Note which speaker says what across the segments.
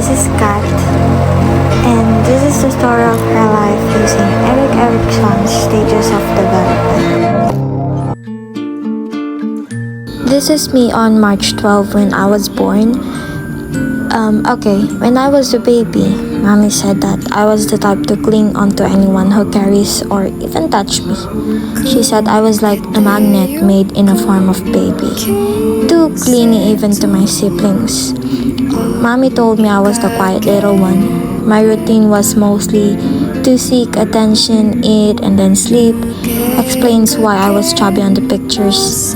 Speaker 1: this is Kat, and this is the story of her life using Erikson's stages of development. This is me on March 12 when I was born. When I was a baby, Mommy said that I was the type to cling onto anyone who carries or even touch me. She said I was like a magnet made in a form of baby, too clingy even to my siblings. Mommy told me I was the quiet little one. My routine was mostly to seek attention, eat, and then sleep. Explains why I was chubby on the pictures.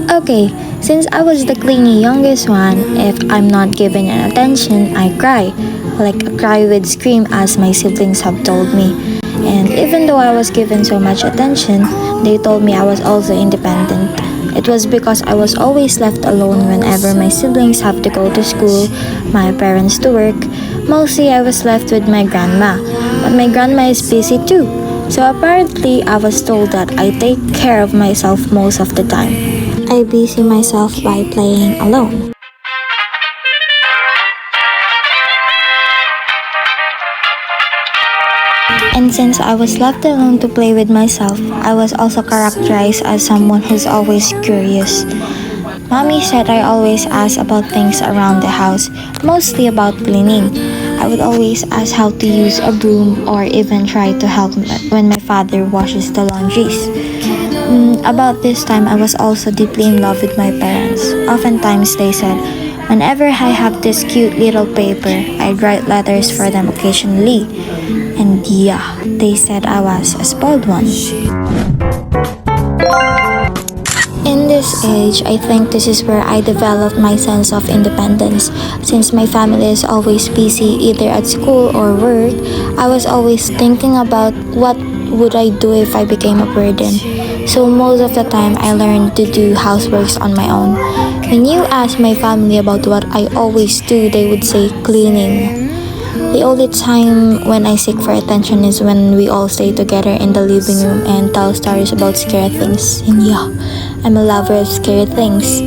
Speaker 1: Okay, since I was the clingy youngest one, if I'm not given an attention, I cry. Like a cry with scream as my siblings have told me. And even though I was given so much attention, they told me I was also independent. It was because I was always left alone whenever my siblings have to go to school, my parents to work. Mostly I was left with my grandma, but my grandma is busy too. So apparently I was told that I take care of myself most of the time. I busy myself by playing alone. And since I was left alone to play with myself, I was also characterized as someone who's always curious. Mommy said I always ask about things around the house, mostly about cleaning. I would always ask how to use a broom or even try to help when my father washes the laundries. About this time, I was also deeply in love with my parents. Oftentimes, they said, whenever I have this cute little paper, I'd write letters for them occasionally. And yeah, they said I was a spoiled one. In this age, I think this is where I developed my sense of independence. Since my family is always busy either at school or work, I was always thinking about what would I do if I became a burden. So most of the time, I learned to do houseworks on my own. When you ask my family about what I always do, they would say cleaning. The only time when I seek for attention is when we all stay together in the living room and tell stories about scary things. And yeah, I'm a lover of scary things.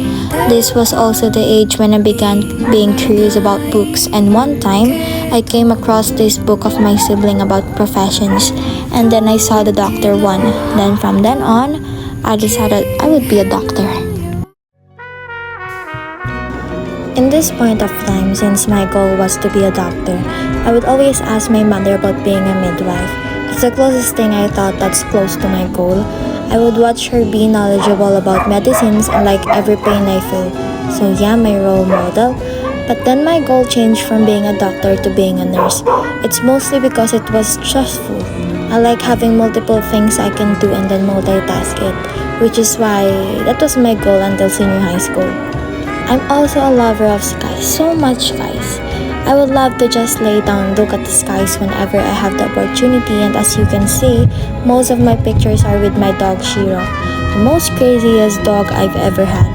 Speaker 1: This was also the age when I began being curious about books, and one time I came across this book of my sibling about professions, and then I saw the doctor one. Then from then on, I decided I would be a doctor. In this point of time, since my goal was to be a doctor, I would always ask my mother about being a midwife. It's the closest thing I thought that's close to my goal. I would watch her be knowledgeable about medicines and like every pain I feel. So yeah, my role model. But then my goal changed from being a doctor to being a nurse. It's mostly because it was stressful. I like having multiple things I can do and then multitask it, which is why that was my goal until senior high school. I'm also a lover of skies, so much skies. I would love to just lay down, look at the skies whenever I have the opportunity, and as you can see, most of my pictures are with my dog Shiro, the most craziest dog I've ever had.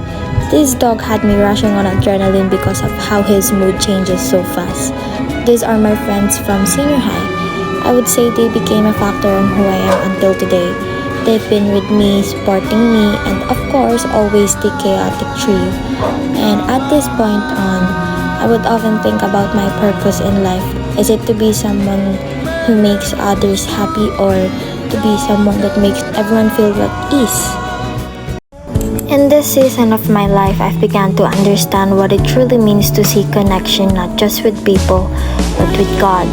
Speaker 1: This dog had me rushing on adrenaline because of how his mood changes so fast. These are my friends from senior high. I would say they became a factor in who I am until today. They've been with me, supporting me, and of course, always the chaotic trio. And at this point on, I would often think about my purpose in life. Is it to be someone who makes others happy, or to be someone that makes everyone feel at ease? In this season of my life, I've begun to understand what it truly means to seek connection, not just with people, but with God.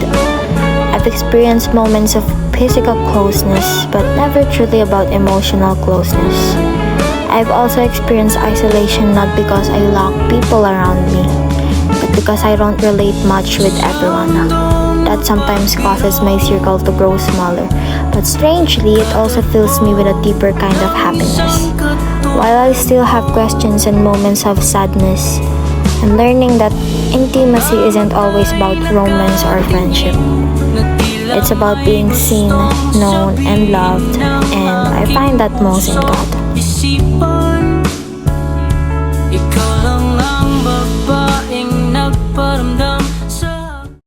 Speaker 1: I've experienced moments of physical closeness, but never truly about emotional closeness. I've also experienced isolation not because I lack people around me, but because I don't relate much with everyone. That sometimes causes my circle to grow smaller, but strangely, it also fills me with a deeper kind of happiness. While I still have questions and moments of sadness, I'm learning that intimacy isn't always about romance or friendship. It's about being seen, known, and loved, and I find that most in God.
Speaker 2: Ikaw lang ang babaeng nagparamdam